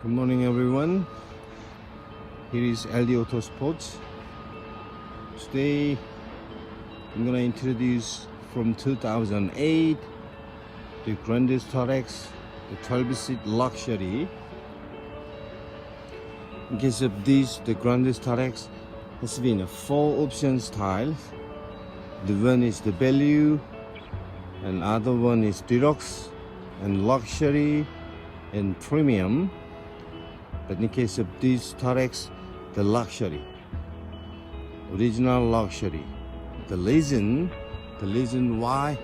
Good morning everyone, here is LDAuto Sports. Today I'm gonna introduce from 2008 the Grand Starex, the 12-seat luxury. In case of this, the Grand Starex has been a 4-option style. The one is the value, and other one is deluxe and luxury and premium. But in case of this Starex, the luxury, original luxury. The reason why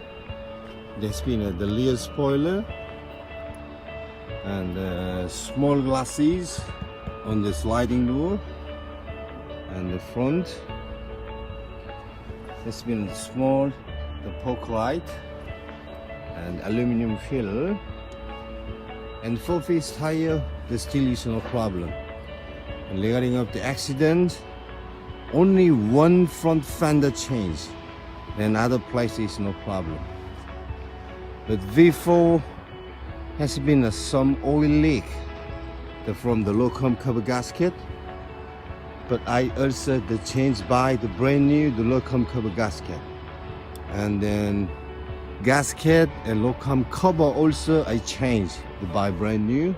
there's been the rear spoiler and small glasses on the sliding door, and the front has been small, the fog light and aluminum wheel, and 4-piece tire. The still is no problem. And regarding of the accident, only one front fender change, then other places no problem. But V4 has been some oil leak from the low comb cover gasket, but I also changed by the brand new the low comb cover gasket, and then gasket and low comb cover also I changed to buy brand new.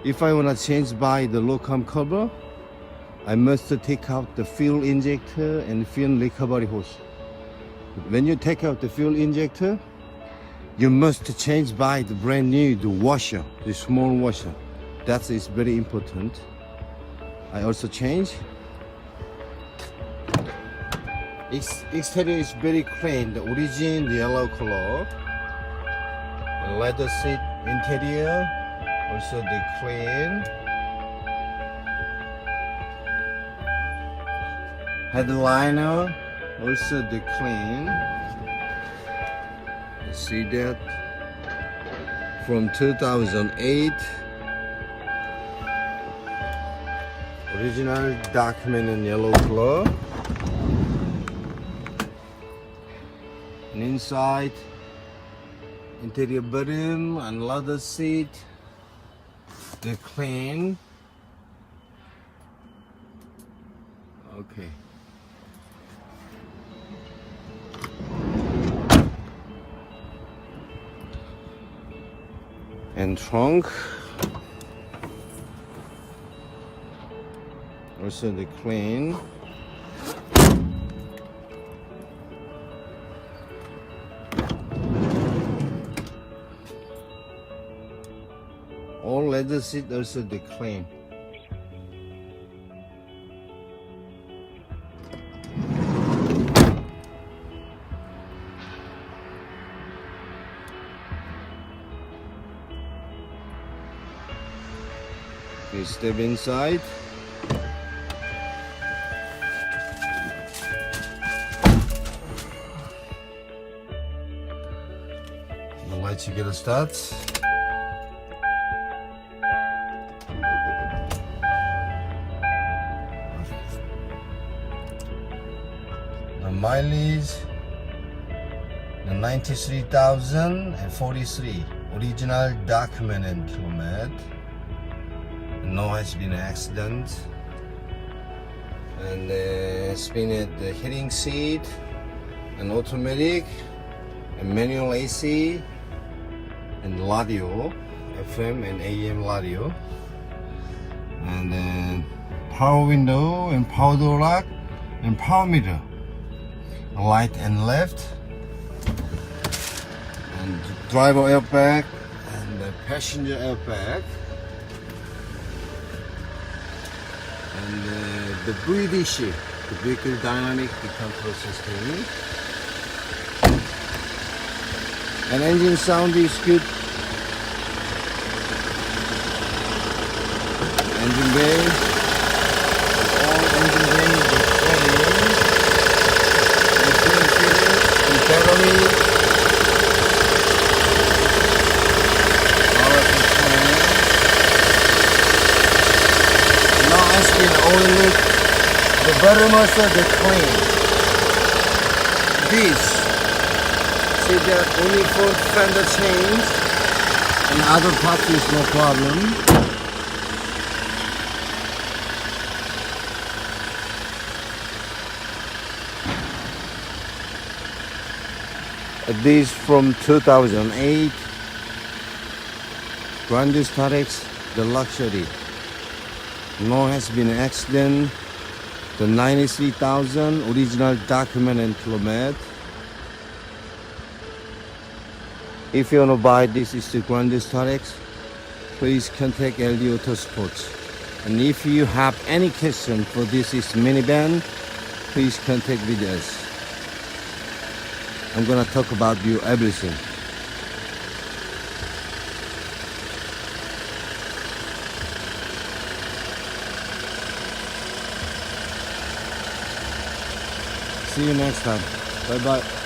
If I want to change by the low comb cover, I must take out the fuel injector and fuel recovery hose. When you take out the fuel injector, you must change by the brand new the washer, the small washer. That is very important. I also change. Exterior is very clean, the origin yellow color. The leather seat interior also the clean. Headliner also the clean. You see that from 2008. Original document in yellow color. And inside, interior bottom and leather seat, the clean. Okay. And trunk. Also the clean. All leather seat also the clean. Okay, step inside. I'll let you get a start. The mileage, the 93,043 original documented kilometer. No has been an accident, and it's been the heating seat, an automatic, a manual AC, and radio, FM and AM radio, and then power window and power door lock and power mirror, right and left, and driver airbag and the passenger airbag, and the British, the vehicle dynamic control system, and engine sound is good. Engine bay, all engine bay is clean, and battery, all of the clean. Now has been oil leak. The bottom also the clean. This, see that only 4 fender change, and other parts is no problem. This from 2008 Grand Starex, the luxury. No has been an accident. The 93,000 original document and kilometer. If you want to buy this is the Grand Starex, please contact LDAuto Sports. And if you have any question for this is minivan, please contact with us. I'm gonna talk about you everything. See you next time. Bye bye.